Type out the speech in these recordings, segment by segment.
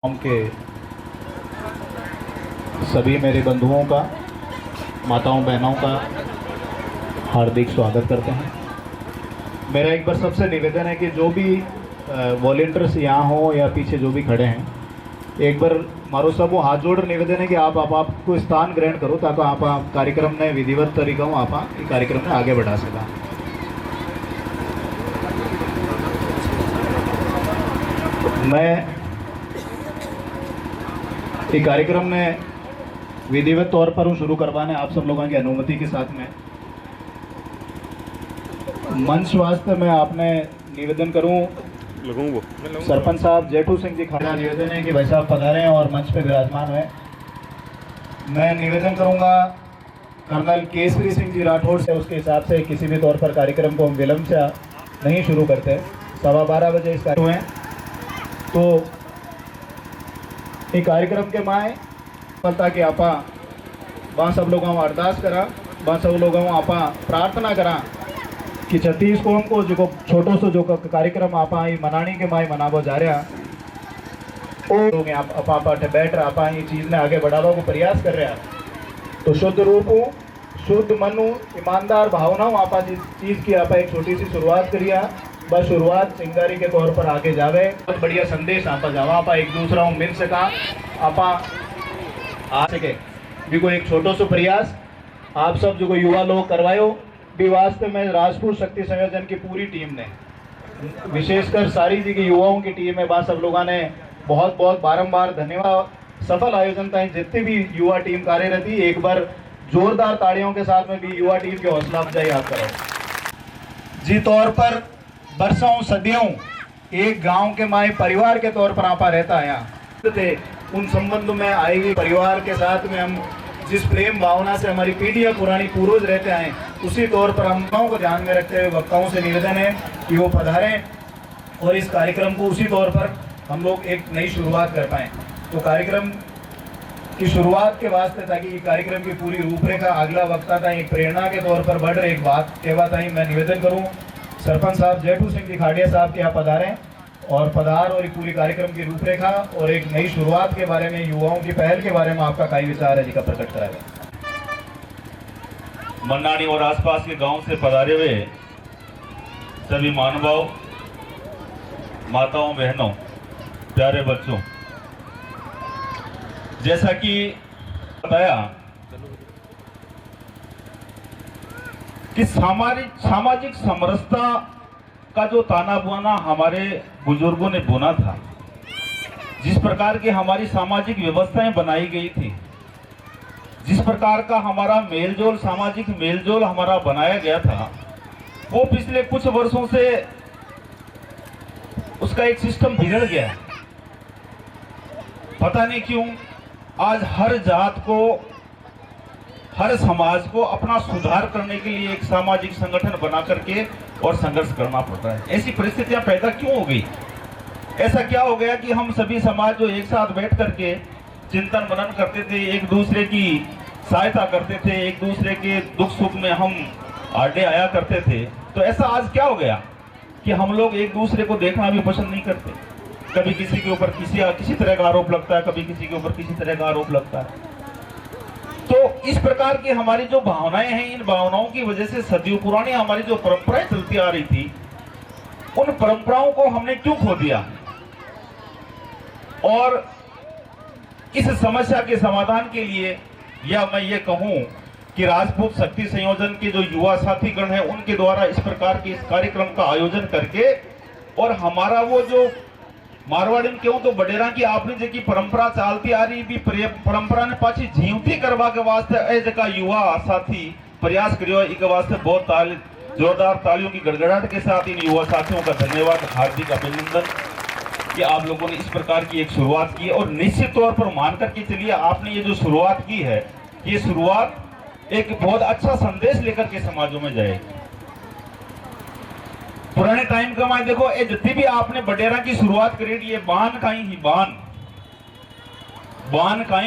गाँव के सभी मेरे बंधुओं का, माताओं बहनों का हार्दिक स्वागत करते हैं। मेरा एक बार सबसे निवेदन है कि जो भी वॉलेंटियर्स यहाँ हो या पीछे जो भी खड़े हैं, एक बार मारो सब वो हाथ जोड़ निवेदन है कि आपको स्थान ग्रहण करो ताकि आप कार्यक्रम ने विधिवत तरीका हो आप कार्यक्रम ने आगे बढ़ा सका। मैं ये कार्यक्रम में विधिवत तौर पर शुरू करवाने आप सब लोगों की अनुमति के साथ में मंच वास्ते मैं आपने निवेदन करूं, सरपंच साहब जेठू सिंह जी खाड़ा निवेदन है कि भाई साहब पधारें और मंच पे विराजमान हुए। मैं निवेदन करूंगा कर्नल केसरी सिंह जी राठौड़ से, उसके हिसाब से किसी भी तौर पर कार्यक्रम को हम विलंब से नहीं शुरू करते। 12:15 बजे इस कार्यक्रम है तो ये कार्यक्रम के माए पता कि आपा वहाँ सब लोगों अरदास करा, वहाँ सब लोगों आपा प्रार्थना करा कि छत्तीस कौम को जो छोटो सो जो कार्यक्रम आपा ये मनाने के माए मनावो जा रहा लोग आपा बैठ रहा आपा ये चीज़ ने आगे बढ़ावा को प्रयास कर रहा। तो शुद्ध रूप हूँ, शुद्ध मन हूँ, ईमानदार भावना हूँ, आपा जिस चीज़ की आपा एक छोटी सी शुरुआत करिए, बस शुरुआत चिंगारी के तौर पर आगे जावे। बहुत बढ़िया संदेश आपा जावा, आपा एक दूसरा को मिल सका, आपा आ सके भी कोई एक छोटो सो प्रयास आप सब जो कोई युवा लोग करवायो भी वास्तव में राजपूत शक्ति संयोजन की पूरी टीम ने, विशेषकर सारी जी की युवाओं की टीम है, वहाँ सब लोगों ने बहुत बहुत बारंबार धन्यवाद। सफल आयोजन का जितनी भी युवा टीम कार्यरत थी, एक बार जोरदार तालियों के साथ में भी युवा टीम की हौसला अफजाई आप करो। जी तौर पर बरसों सदियों एक गांव के माए परिवार के तौर पर आपा रहता है यहाँ थे, उन संबंध में आएगी परिवार के साथ में हम जिस प्रेम भावना से हमारी पीढ़ियाँ पुरानी पूर्वज रहते हैं, उसी तौर पर हम को ध्यान में रखते हुए वक्ताओं से निवेदन है कि वो पधारें और इस कार्यक्रम को उसी तौर पर हम लोग एक नई शुरुआत कर पाएँ। तो कार्यक्रम की शुरुआत के वास्ते ताकि कार्यक्रम की पूरी रूपरेखा अगला वक्ता था एक प्रेरणा के तौर पर बढ़ रही एक बात कहवा था, मैं निवेदन करूँ सरपंच साहब जेठू सिंह जी खाड़िया साहब के यहाँ पधारें और पूरी कार्यक्रम की रूपरेखा और एक नई शुरुआत के बारे में, युवाओं की पहल के बारे में आपका कई विचार है जी का प्रकट कराएगा। मन्नानी और आसपास के गांव से पधारे हुए सभी महानुभाव, माताओं बहनों, प्यारे बच्चों, जैसा कि बताया कि सामाजिक समरसता का जो ताना बुना हमारे बुजुर्गों ने बुना था, जिस प्रकार की हमारी सामाजिक व्यवस्थाएं बनाई गई थी, जिस प्रकार का हमारा मेलजोल, सामाजिक मेलजोल हमारा बनाया गया था, वो पिछले कुछ वर्षों से उसका एक सिस्टम बिगड़ गया है। पता नहीं क्यों आज हर जात को, हर समाज को अपना सुधार करने के लिए एक सामाजिक संगठन बना करके और संघर्ष करना पड़ता है। ऐसी परिस्थितियां पैदा क्यों हो गई? ऐसा क्या हो गया कि हम सभी समाज जो एक साथ बैठ करके चिंतन मनन करते थे, एक दूसरे की सहायता करते थे, एक दूसरे के दुख सुख में हम आड़े आया करते थे, तो ऐसा आज क्या हो गया कि हम लोग एक दूसरे को देखना भी पसंद नहीं करते। कभी किसी के ऊपर किसी तरह का आरोप लगता है, कभी किसी के ऊपर किसी तरह का आरोप लगता है। तो इस प्रकार की हमारी जो भावनाएं हैं, इन भावनाओं की वजह से सदियों पुरानी हमारी जो परंपराएं चलती आ रही थी, उन परंपराओं को हमने क्यों खो दिया? और इस समस्या के समाधान के लिए, या मैं ये कहूं कि राजपूत शक्ति संयोजन के जो युवा साथीगण हैं, उनके द्वारा इस प्रकार के इस कार्यक्रम का आयोजन करके और हमारा वो जो मारवाड़ी में क्यों तो बडेरा की आपने जी की परंपरा चलती आ रही भी परंपरा ने पाछी जीवती करवा के वास्ते ए जगह युवा साथी प्रयास करियो। एक वास्ते बहुत जोरदार तालियों की गड़गड़ाहट के साथ इन युवा साथियों का धन्यवाद, हार्दिक अभिनंदन कि आप लोगों ने इस प्रकार की एक शुरुआत की। और निश्चित तौर पर मान करके चलिए, आपने ये जो शुरुआत की है, ये शुरुआत एक बहुत अच्छा संदेश लेकर के समाजों में जाएगी। पुराने टाइम का मैं देखो ये जितनी भी आपने बडेरा की शुरुआत करी, ये बान कहीं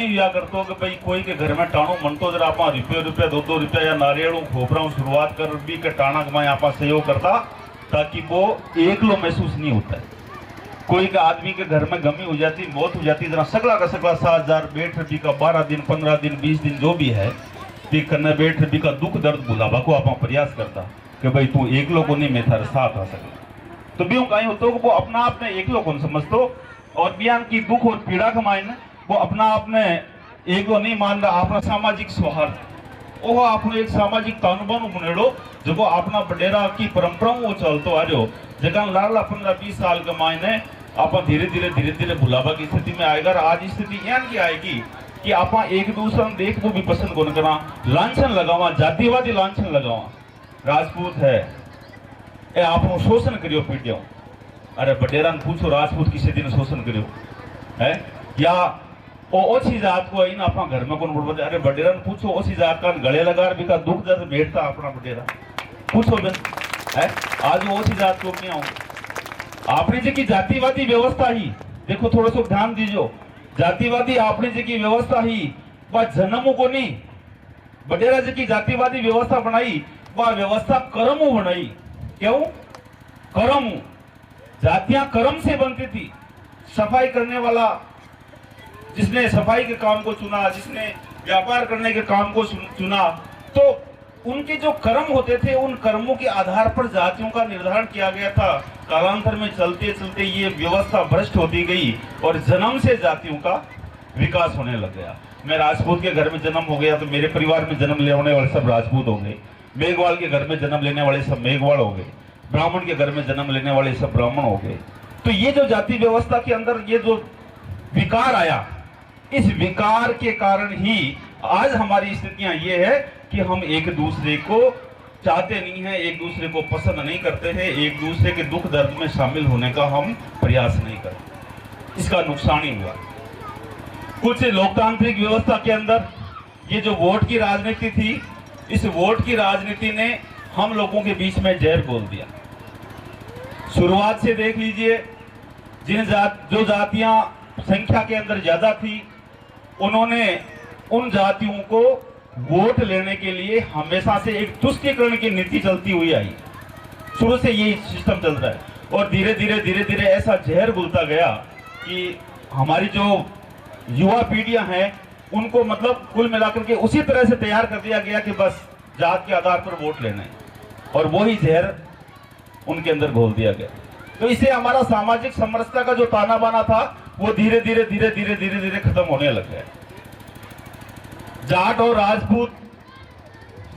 हुआ करतो कि भाई कोई के घर में टाणो मनतो जरा आप रुपया 2 रुपया या नारियल खोपरा शुरुआत कर भी के टाणा कमाए आप सहयोग करता, ताकि वो एकलो महसूस नहीं होता है। कोई का आदमी के घर में गमी हो जाती, मौत हो जाती, जना सकला का सकला 7,000 बेट रबी का 12 दिन 15 दिन 20 दिन जो भी है ठीक करना बेट रबी का दुख दर्द भुलावा को आप प्रयास करता कि भाई तू एक लोगों ने मैं थारे साथ आ सके। तो भी कहीं होतो वो अपना आपने एक लोगों समझतो और बयान की दुख और पीड़ा कमाए न वो अपना आपने एक नहीं मान रहा। अपना सामाजिक सौहार्द वो आपने एक सामाजिक तानुबानु बनेड़ो जो अपना बडेरा की परंपराओं वो चलतो आ रहो जगह लाला 15-20 साल के मायने आप धीरे धीरे भुलावा की स्थिति में आएगा। आज स्थिति यान की आएगी कि आप एक दूसरे देख को भी पसंद कौन करा, लांछन लगावा, जातिवादी लांछन लगावा, राजपूत है ए आप शोषण करियो पीटियो। अरे बडेरा पूछो राजपूत किसी दिन शोषण करियो है या ओसी जात को इन अपना घर में कौन बोल। अरे बडेरा पूछो ओसी जात का गले लगा भी का दुख दर्द बैठता अपना बडेरा पूछो बन है। आज वो ओसी जात को नहीं आऊंगे आपने जी की जातिवादी व्यवस्था ही देखो थोड़ा सा ध्यान दीजिए। जातिवादी आपने जी की व्यवस्था ही वह जन्मों को नहीं बडेरा जी की जातिवादी व्यवस्था बनाई वह व्यवस्था कर्मों बनाई। क्यों कर्म जातियां कर्म से बनती थी। सफाई करने वाला जिसने सफाई के काम को चुना, जिसने व्यापार करने के काम को चुना, तो उनके जो कर्म होते थे उन कर्मों के आधार पर जातियों का निर्धारण किया गया था। कालांतर में चलते चलते ये व्यवस्था भ्रष्ट होती गई और जन्म से जातियों का विकास होने लग गया। मैं राजपूत के घर में जन्म हो गया तो मेरे परिवार में जन्म लेने वाले सब राजपूत हो गए। मेघवाल के घर में जन्म लेने वाले सब मेघवाल हो गए। ब्राह्मण के घर में जन्म लेने वाले सब ब्राह्मण हो गए। तो ये जो जाति व्यवस्था के अंदर ये जो विकार आया, इस विकार के कारण ही आज हमारी स्थितियां ये है कि हम एक दूसरे को चाहते नहीं है, एक दूसरे को पसंद नहीं करते हैं, एक दूसरे के दुख दर्द में शामिल होने का हम प्रयास नहीं करते। इसका नुकसान ही हुआ। कुछ लोकतांत्रिक व्यवस्था के अंदर ये जो वोट की राजनीति थी, इस वोट की राजनीति ने हम लोगों के बीच में जहर घोल दिया। शुरुआत से देख लीजिए, जो जातियां संख्या के अंदर ज्यादा थी उन्होंने उन जातियों को वोट लेने के लिए हमेशा से एक तुष्टीकरण की नीति चलती हुई आई। शुरू से यही सिस्टम चल रहा है और धीरे धीरे ऐसा जहर घुलता गया कि हमारी जो युवा पीढ़ियां हैं उनको मतलब कुल मिलाकर के उसी तरह से तैयार कर दिया गया कि बस जात के आधार पर वोट लेना है और वही जहर उनके अंदर घोल दिया गया। तो इससे हमारा सामाजिक समरसता का जो ताना बाना था वो धीरे धीरे खत्म होने लग गया। जाट और राजपूत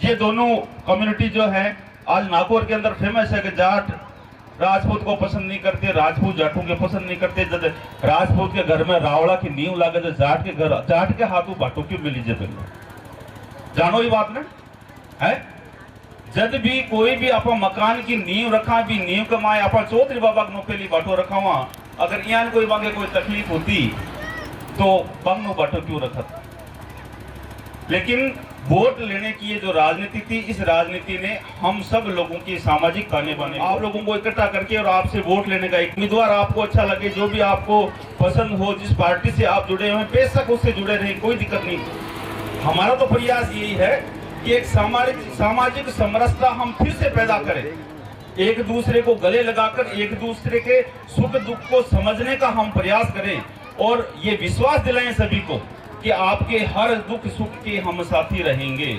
ये दोनों कम्युनिटी जो है आज नागौर के अंदर फेमस है कि जाट राजपूत को पसंद नहीं करते, राजपूत जाटों के पसंद नहीं करते। जब राजपूत के घर में रावड़ा की नींव लागे तो जाट के हाथों बाटो क्यों मिली जब जानो ये बात ना है। जब भी कोई भी आप मकान की नींव रखा भी नींव कमाए आप चौधरी बाबा नौकेली बाटो रखा हुआ, अगर यहाँ कोई मांगे कोई तकलीफ होती तो बंग बाटो क्यों रखा। लेकिन वोट लेने की ये जो राजनीति थी, इस राजनीति ने हम सब लोगों की सामाजिक ताने बाने आप लोगों को इकट्ठा करके और आपसे वोट लेने का एक उम्मीदवार आपको अच्छा लगे, जो भी आपको पसंद हो, जिस पार्टी से आप जुड़े हुए बेशक उससे जुड़े रहे, कोई दिक्कत नहीं। हमारा तो प्रयास यही है कि एक सामाजिक समरसता हम फिर से पैदा करें, एक दूसरे को गले लगाकर एक दूसरे के सुख दुख को समझने का हम प्रयास करें और ये विश्वास दिलाएं सभी को कि आपके हर दुख सुख के हम साथी रहेंगे।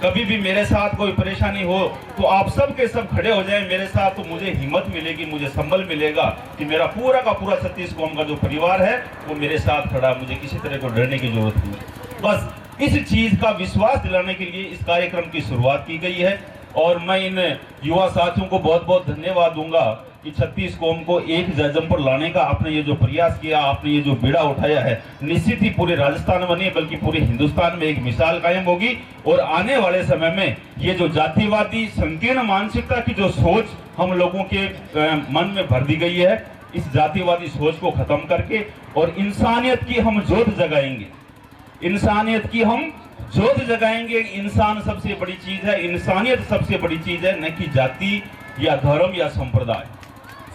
कभी भी मेरे साथ कोई परेशानी हो तो आप सब के सब खड़े हो जाएं मेरे साथ, तो मुझे हिम्मत मिलेगी, मुझे संबल मिलेगा कि मेरा पूरा का पूरा 36 कौम का जो परिवार है वो मेरे साथ खड़ा, मुझे किसी तरह को डरने की जरूरत नहीं। बस इस चीज का विश्वास दिलाने के लिए इस कार्यक्रम की शुरुआत की गई है और मैं इन युवा साथियों को बहुत बहुत धन्यवाद दूंगा कि 36 कौम को एक जज्म पर लाने का आपने ये जो प्रयास किया, आपने ये जो बीड़ा उठाया है, निश्चित ही पूरे राजस्थान में नहीं बल्कि पूरे हिंदुस्तान में एक मिसाल कायम होगी। और आने वाले समय में ये जो जातिवादी संकीर्ण मानसिकता की जो सोच हम लोगों के मन में भर दी गई है, इस जातिवादी सोच को खत्म करके और इंसानियत की हम जोत जगाएंगे, इंसानियत की हम जोत जगाएंगे। इंसान सबसे बड़ी चीज है, इंसानियत सबसे बड़ी चीज है, न कि जाति या धर्म या संप्रदाय।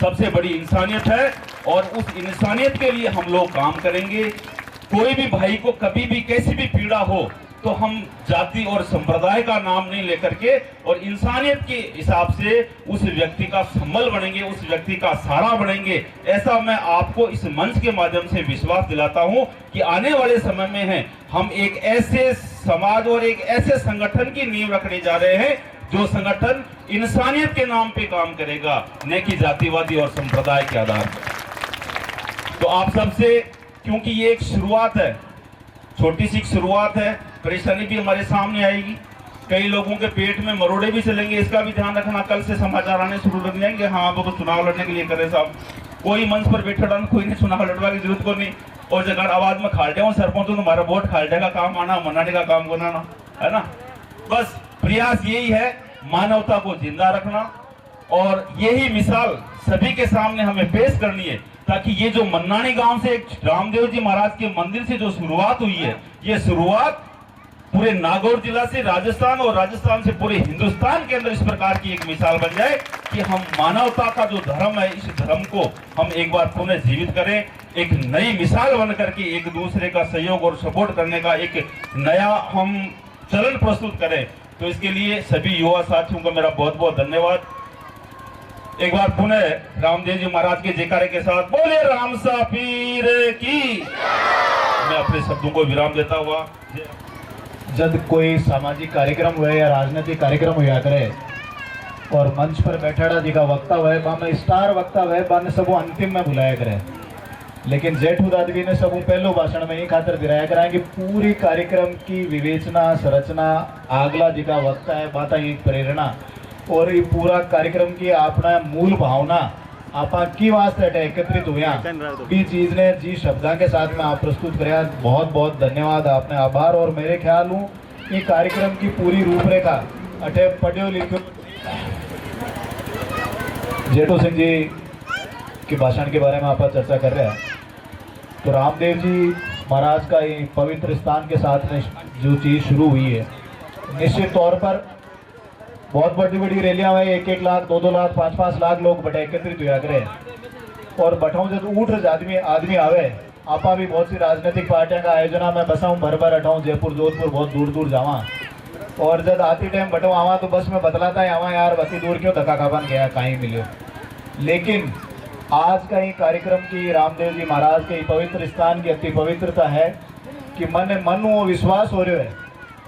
सबसे बड़ी इंसानियत है और उस इंसानियत के लिए हम लोग काम करेंगे। कोई भी भाई को कभी भी कैसी भी पीड़ा हो तो हम जाति और संप्रदाय का नाम नहीं लेकर के और इंसानियत के हिसाब से उस व्यक्ति का संबल बनेंगे, उस व्यक्ति का सहारा बनेंगे। ऐसा मैं आपको इस मंच के माध्यम से विश्वास दिलाता हूं कि आने वाले समय में है हम एक ऐसे समाज और एक ऐसे संगठन की नींव रखने जा रहे हैं जो संगठन इंसानियत के नाम पे काम करेगा, न कि जातिवादी और संप्रदाय के आधार पर। तो आप सबसे, क्योंकि ये एक शुरुआत है, छोटी सी शुरुआत है, परेशानी भी हमारे सामने आएगी, कई लोगों के पेट में मरोड़े भी चलेंगे, इसका भी ध्यान रखना। कल से समाचार आने शुरू लग जाएंगे, हाँ वो तो चुनाव लड़ने के लिए करे साहब। कोई मंच पर बैठा डाल, कोई नहीं चुनाव लड़वा की जरूरत को नहीं। और जगह आवाज में खाल जाओ सरपंच तो तुम्हारा वोट खालटे का काम आना, मनाने का काम बनाना है ना। बस प्रयास यही है, मानवता को जिंदा रखना, और यही मिसाल सभी के सामने हमें पेश करनी है, ताकि ये जो मन्नानी गांव से एक रामदेव जी महाराज के मंदिर से जो शुरुआत हुई है, ये शुरुआत पूरे नागौर जिला से राजस्थान और राजस्थान से पूरे हिंदुस्तान के अंदर इस प्रकार की एक मिसाल बन जाए कि हम मानवता का जो धर्म है, इस धर्म को हम एक बार पुनः जीवित करें, एक नई मिसाल बन करके एक दूसरे का सहयोग और सपोर्ट करने का एक नया हम चलन प्रस्तुत करें। तो इसके लिए सभी युवा साथियों को मेरा बहुत बहुत धन्यवाद। एक बार पुनः रामदेव जी महाराज के जयकारे के साथ बोले रामसा पीर की। मैं अपने शब्दों को विराम देता हुआ, जब कोई सामाजिक कार्यक्रम हुए या राजनीतिक कार्यक्रम हुआ करे और मंच पर बैठा जी का वक्ता हुए, में स्टार वक्ता हुए, बाने सबो अंतिम में बुलाया करे, लेकिन जेठू दादवी ने सबू पहलो भाषण में ही खातर दिलाया करा कि पूरी कार्यक्रम की विवेचना संरचना आगला जी का वक्ता है, बात एक प्रेरणा, और ये पूरा कार्यक्रम की अपना मूल भावना आपा की वास्ते एकत्रित हुआ भी चीज ने जी शब्दा के साथ में आप प्रस्तुत कराया। बहुत बहुत धन्यवाद, आपने आभार। और मेरे ख्याल हूँ कि कार्यक्रम की पूरी रूपरेखा अठे पढ़ो लिखो जेठू सिंह जी के भाषण के बारे में आप चर्चा कर रहे हैं। तो रामदेव जी महाराज का ये पवित्र स्थान के साथ में जो चीज़ शुरू हुई है, निश्चित तौर पर बहुत बड़ी बड़ी रैलियां हुई, 1-1 लाख 2-2 लाख 5-5 लाख लोग बटे एकत्रित हुआ करे, और बठाऊ जब उठ आदमी आवे, आपा भी बहुत सी राजनीतिक पार्टियों का आयोजना में बसाऊँ भर भर हटाऊँ, जयपुर जोधपुर बहुत दूर दूर जावा, और जब आती टाइम बटो आवा तो बस में बतलाता है आवा यार बती दूर क्यों धक्का खापन गया कहीं मिलो। लेकिन आज का ये कार्यक्रम की रामदेव जी महाराज के पवित्र स्थान की अति पवित्रता है कि मन वो विश्वास हो रहा है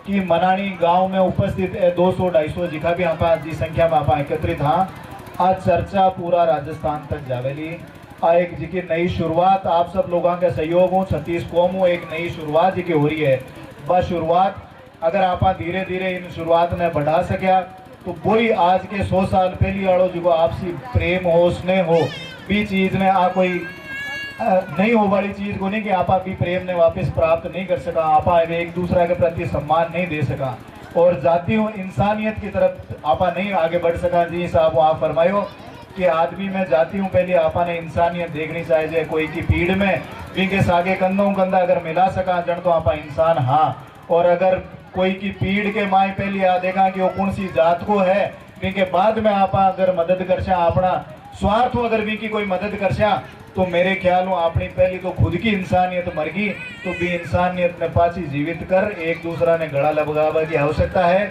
कि मनानी गांव में उपस्थित 200-250 जिका भी आप जी संख्या में आप एकत्रित हाँ, आज चर्चा पूरा राजस्थान तक जावेली। एक जी की नई शुरुआत आप सब लोगों के सहयोग हो, छत्तीस कौम हो, एक नई शुरुआत जी की हो रही है। बस शुरुआत अगर आप धीरे धीरे इन शुरुआत ने बढ़ा सकिया तो वही आज के 100 साल पहली वालों जो आपसी प्रेम हो, स्नेह हो, भी चीज ने आ कोई नहीं हो वाली चीज को नहीं कि आपा भी प्रेम ने वापस प्राप्त नहीं कर सका, आपा एक दूसरे के प्रति सम्मान नहीं दे सका, और जाति इंसानियत की तरफ आपा नहीं आगे बढ़ सका। जी साहब आप फरमायो कि आदमी में जाति हूँ पहले आपा ने इंसानियत देखनी चाहिए, कोई की पीड़ में विके सागे कंधों कंधा अगर मिला सका जन तो आपा इंसान हाँ, और अगर कोई की पीड़ के माए पहले आ देखा कि वो कौन सी जात को है, विके बाद में आपा अगर मदद कर अपना स्वार्थ अगर भी की कोई मदद कर तो मेरे ख्याल में अपनी पहली तो खुद की इंसानियत मर गई, तो भी इंसानियत ने पाची जीवित कर एक दूसरा ने गला लगावा की आवश्यकता है।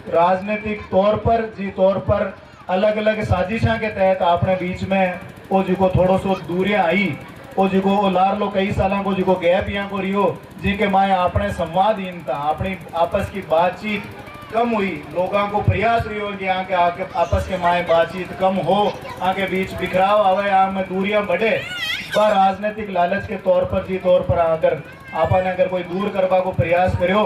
राजनीतिक तौर पर अलग अलग साजिशा के तहत अपने बीच में वो जी को थोड़ो सो दूरियां आई, वो जी को लार लो कई साल को जी को गैप यहाँ को रियो जी के माए अपने संवादहीनता अपनी आपस की बातचीत कम हुई, लोगों को प्रयास रही हो कि आके आपस के माए बातचीत कम हो, आके बीच बिखराव आवे, यहाँ में दूरियां बढ़े। पर राजनीतिक लालच के तौर पर अगर आपा ने अगर कोई दूर करवा को प्रयास करो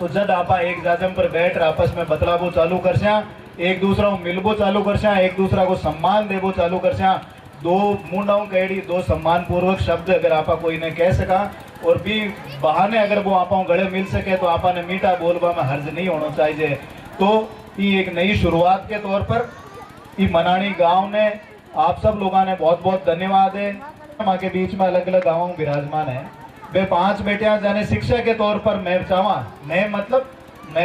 तो जब आपा एक जाजम पर बैठ आपस में बतलावो चालू कर, एक दूसरा को मिलबो चालू कर, एक दूसरा को सम्मान देवो चालू कर, दो मुंडाओं कहेड़ी दो सम्मान पूर्वक शब्द अगर आपा कोई ने कह सका और भी बहाने अगर वो आपा गले मिल सके तो आपा ने मीठा बोलबा में हर्ज नहीं होना चाहिए। तो ये एक नई शुरुआत के तौर पर ये मनानी गांव ने आप सब लोगों ने बहुत बहुत धन्यवाद है। माँ के बीच में अलग अलग गाँव विराजमान है, वे 5 बेटियां जाने शिक्षा के तौर पर मैं चाहवा, मैं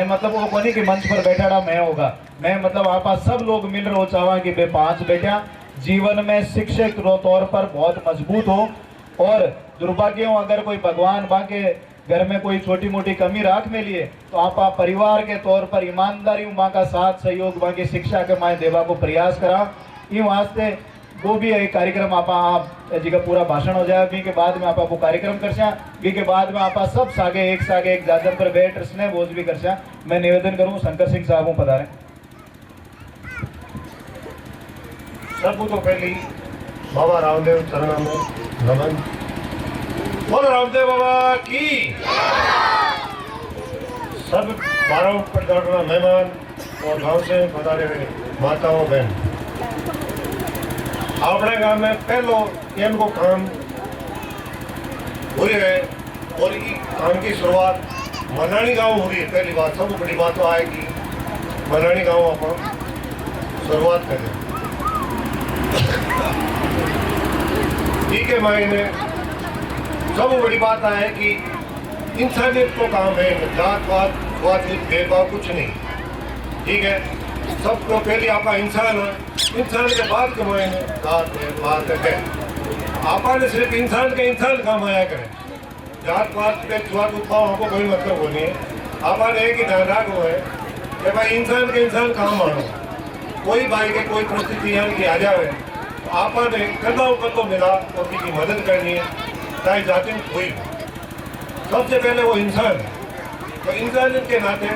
मतलब वो कोनी कि मंच पर बैठा मैं होगा, मैं मतलब आप सब लोग मिल रहे हो चाहवा कि वे 5 बेटियां जीवन में शिक्षक तौर पर बहुत मजबूत हो, और दुर्भाग्य हो अगर कोई भगवान बाके घर में कोई छोटी मोटी कमी राख में लिए तो आप परिवार के तौर पर ईमानदारी माँ का साथ सहयोग माँ की शिक्षा के माए देवा को प्रयास करा। ये वास्ते वो भी एक कार्यक्रम आप जी का पूरा भाषण हो जाए, के बाद में आप वो कार्यक्रम कर के बाद में आप सब सागे एक जाजन पर बैठ स्नेह भोज भी कर। मैं निवेदन करूँ शंकर सिंह साहब को पधारें। सब तो पहली बाबा रामदेव चरणों में नमन। बोलो रामदेव बाबा की। सब 12 परिवार मेहमान और गांव से पधारे हुए माताओं बहन, अपने गांव में पहलो एम को काम हो रही है और ये काम की शुरुआत मनानी गांव हो रही है। पहली बात सब बड़ी बात तो आएगी मनानी गांव अपन शुरुआत करें। ठीक है मायने सब बड़ी बात है कि इंसानियत को काम है, जात पात भेदभाव कुछ नहीं। ठीक है, सबको पहले आपका इंसान है, इंसान के बाद के मायने जात पात है। आपने सिर्फ इंसान के इंसान काम आया करें, जात पात पे छुआत उत्पाव हमको कोई मतलब हो नहीं है। आपने एक ही ध्यान रखो है कि भाई इंसान के इंसान काम आना। कोई भाई के कोई परिस्थिति यहाँ की आ जाए तो आपने कदम मिला और किसी मदद करनी है, चाहे जाति में कोई। सबसे पहले वो इंसान है, तो इंसानियत के नाते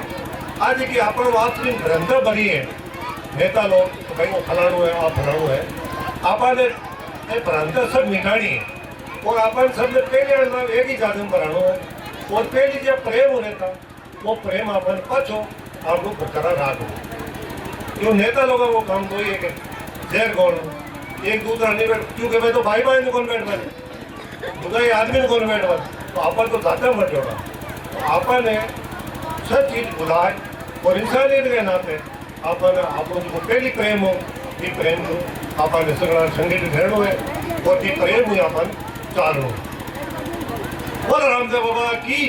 आज की अपन वास्तविक निरंतर बनी है। नेता लोग तो भाई वो फलाणु है, आप फलाणु है, आपने भ्रांत सब मिटानी है और अपन सबने पहले एक ही जाति में बनाना है। और पहले जब प्रेम होने था वो प्रेम अपन पछो आपको बरकरार रखो। जो नेता लोगों को काम तो ये जहर कौन एक दूसरा नहीं बैठ, क्योंकि मैं तो भाई भाई ने कौन बैठ बने दूसरा आदमी ने कौन बैठ बने, तो अपन तो जाता मत जोड़ा। तो अपन ने सब चीज बुलाए और इंसानियत के नाते अपन को पहली प्रेम हो, ये प्रेम को अपन सगड़ा संगठित रहना है और ये प्रेम हुई अपन चालू। बोल रामदेव बाबा की।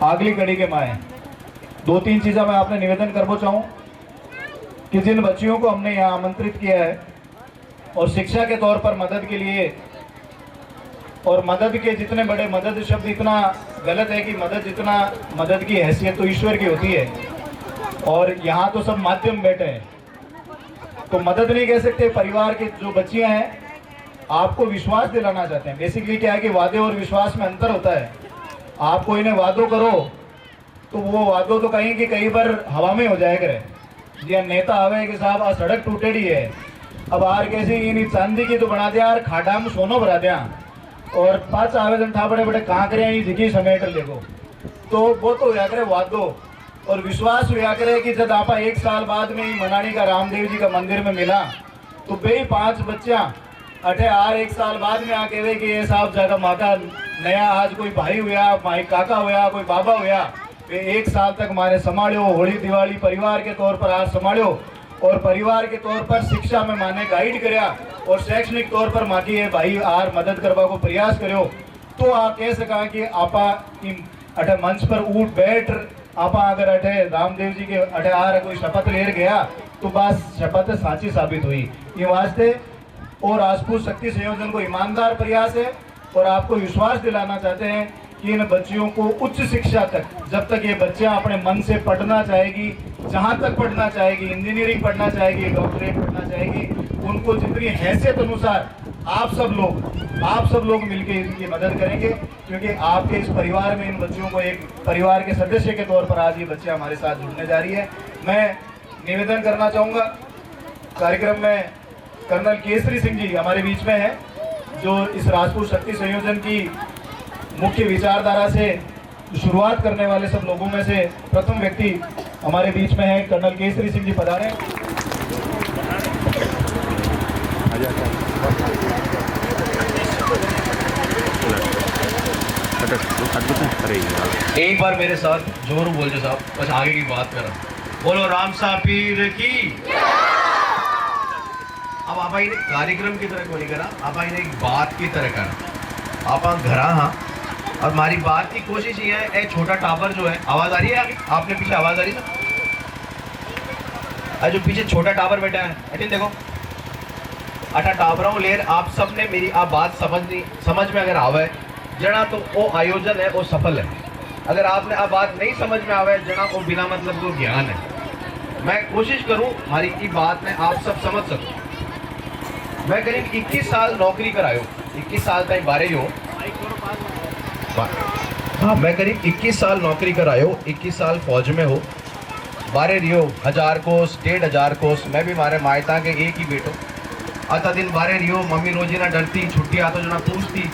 अगली कड़ी के माए 2-3 चीज़ें मैं आपने निवेदन करना चाहूँ कि जिन बच्चियों को हमने यहाँ आमंत्रित किया है और शिक्षा के तौर पर मदद के लिए, और मदद के जितने बड़े मदद शब्द इतना गलत है कि मदद की हैसियत तो ईश्वर की होती है और यहाँ तो सब माध्यम बैठे हैं तो मदद नहीं कह सकते। परिवार के जो बच्चियाँ हैं आपको विश्वास दिलाना चाहते हैं। बेसिकली क्या है कि वादे और विश्वास में अंतर होता है। आपको इन्हें वादों करो तो वो वादों तो कहीं कि कई बार हवा में हो जाए करे। जी नेता आवे कि साहब आ सड़क टूटेड़ी है, अब आर कैसी इन चांदी की तो बना दिया यार, खाड़ा में सोनो भरा दिया और 5 आवेदन था बड़े बड़े कांकरे ही जिगी समेट लेगो, तो वो तो हुआ करे वादों और विश्वास हुआ करे कि जब आप 1 साल बाद में ही मनानी का रामदेव जी का मंदिर में मिला तो बे 5 बच्चा अठे आर 1 साल बाद में आके वे कि ये साहब जगह माँ का नया आज कोई भाई हुआ, माई काका हुआ, कोई बाबा हुआ, वे 1 साल तक मारे संभालो, होली दिवाली परिवार के तौर पर आज संभालो और परिवार के तौर पर शिक्षा में माने गाइड करया और शैक्षणिक तौर पर माँ की भाई आर मदद करवा को प्रयास करो। तो आप कह सका कि आपा अठे मंच पर उठ बैठ आपा अगर अठे रामदेव जी के अठे आर कोई शपथ ले गया तो बस शपथ साची साबित हुई। ये वास्ते और राजपूत शक्ति संयोजन को ईमानदार प्रयास है और आपको विश्वास दिलाना चाहते हैं कि इन बच्चियों को उच्च शिक्षा तक, जब तक ये बच्चियां अपने मन से पढ़ना चाहेगी, जहां तक पढ़ना चाहेगी, इंजीनियरिंग पढ़ना चाहेगी, डॉक्टरेट पढ़ना चाहेगी, उनको जितनी हैसियत अनुसार आप सब लोग मिलकर इनकी मदद करेंगे। क्योंकि आपके इस परिवार में इन बच्चियों को एक परिवार के सदस्य के तौर पर आज ये बच्चे हमारे साथ जुड़ने जा रही है। मैं निवेदन करना चाहूँगा, कार्यक्रम में कर्नल केसरी सिंह जी हमारे बीच में है जो इस राजपूत शक्ति संयोजन की मुख्य विचारधारा से शुरुआत करने वाले सब लोगों में से प्रथम व्यक्ति हमारे बीच में है। कर्नल केसरी सिंह जी पधारें। एक बार मेरे साथ जोर बोल साहब, बस आगे की बात करा। बोलो राम साहब पीर की। अब आप इन्हें कार्यक्रम की तरह को नहीं करा, आप इन्हें एक बात की तरह करा। आप घरा हाँ और हमारी बात की कोशिश ये है, ए छोटा टावर जो है, आवाज आ रही है आगे आपने पीछे आवाज आ रही है ना, जो पीछे छोटा टावर बैठा है अटिन देखो, अठा टाबरों लेर आप सब ने मेरी आप बात समझ में अगर आवे जना तो वो आयोजन है वो सफल है। अगर आपने आप बात नहीं समझ में आवे जना वो बिना मतलब को ज्ञान है। मैं कोशिश करूं हमारी की बात में आप सब समझ सको। मैं करीब 21 साल नौकरी करायो, 21 साल तक बारे हो। हाँ, मैं करीब 21 साल नौकरी करायो, 21 साल फौज में हो, बारे रियो 1000 कोस 1500 कोस। मैं भी मारे मायता के एक ही बेटो आता दिन बारे रियो। मम्मी रोजी ना डरती, छुट्टी आतो जो ना पूछती,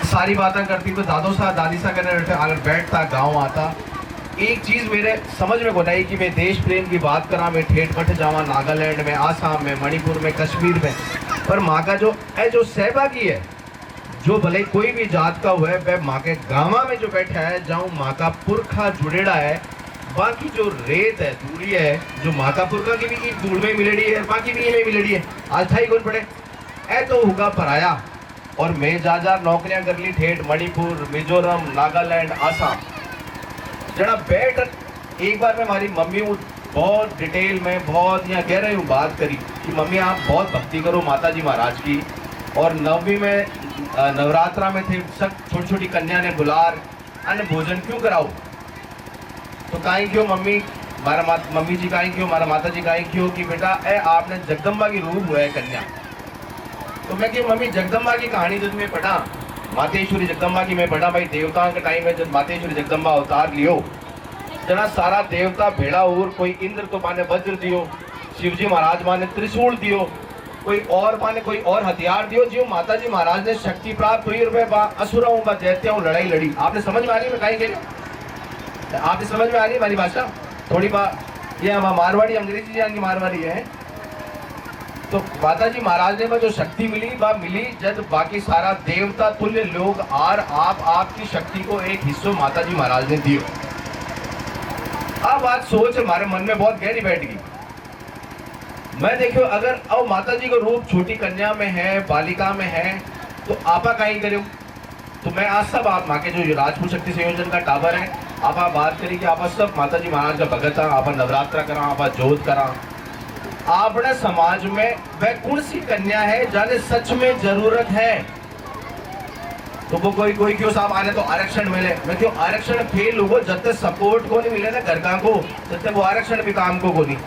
सारी बातें करती तो दादो सा दादी सा करने बैठे अगर बैठता गाँव आता। एक चीज़ मेरे समझ में कोई कि मैं देश प्रेम की बात करा, मैं ठेठ मठ जावा नागालैंड में, आसाम में, मणिपुर में, कश्मीर में, पर माँ का जो सहभागी है, जो भले कोई भी जात का हुआ है, वह माँ के गाँव में जो बैठा है, जाऊँ माँ का पुरखा जुड़ेड़ा है। बाकी जो रेत है धूड़ी है जो माँ का पुरखा की भी धूड़ में मिलेड़ी है, बाकी भी में मिलेड़ी है। आज था ही कौन पड़े ऐ तो होगा पराया। और मैं जा नौकरियां कर ली ठेठ मणिपुर, मिजोरम, नागालैंड, आसाम। जरा बैठ एक बार मैं हमारी मम्मी हूँ बहुत डिटेल में बहुत यहाँ कह रही हूँ बात करी कि मम्मी आप बहुत भक्ति करो माता जी महाराज की। और नवमी में नवरात्रा में थे सब छोटी छोटी कन्या ने बुलार अन्न भोजन क्यों कराओ, तो काई क्यों मम्मी मम्मी जी काई क्यों हमारा माता जी काई क्यों कि बेटा ए आपने जगदम्बा की रूप हुआ है कन्या। तो मैं क्यों मम्मी जगदम्बा की कहानी जो तुम्हें पढ़ा, मातेश्वरी जगदम्बा की मैं पढ़ा भाई। देवताओं के टाइम में जब मातेश्वरी जगदम्बा अवतार लियो जना सारा देवता भेड़ा और कोई इंद्र तो माने वज्र दियो, शिवजी महाराज माने त्रिशूल दियो, कोई और माने कोई और हथियार दियो। जो माता जी महाराज ने शक्ति प्राप्त हुई और असुरों व दैत्यों लड़ाई लड़ी। आपने समझ में आ रही मैं कहीं कह आपने समझ में आ रही है हमारी भाषा थोड़ी बात। ये हम मारवाड़ी अंग्रेजी जान की मारवाड़ी है। तो माता जी महाराज ने जो शक्ति मिली वह मिली जब बाकी सारा देवता तुल्य लोग आर आपकी शक्ति को एक हिस्सों माता जी महाराज ने दियो। अब बात सोच हमारे मन में बहुत गहरी बैठ गई। मैं देखो अगर अब माता जी का रूप छोटी कन्या में है, बालिका में है, तो आपा कहीं करो। तो मैं आज सब आप माँ के जो राजपूत शक्ति संयोजन का टावर है आप बात करी कि आप सब माता जी महाराज का भगत आप नवरात्रा करा, आप जोत करा। आपने समाज में वह कौन सी कन्या है जाने सच में जरूरत है, तो वो कोई क्यों साहब आने तो आरक्षण मिले। मैं क्यों आरक्षण फेल हुआ जब तक सपोर्ट को नहीं मिले ना घर का को, जब तक वो आरक्षण भी काम को नहीं।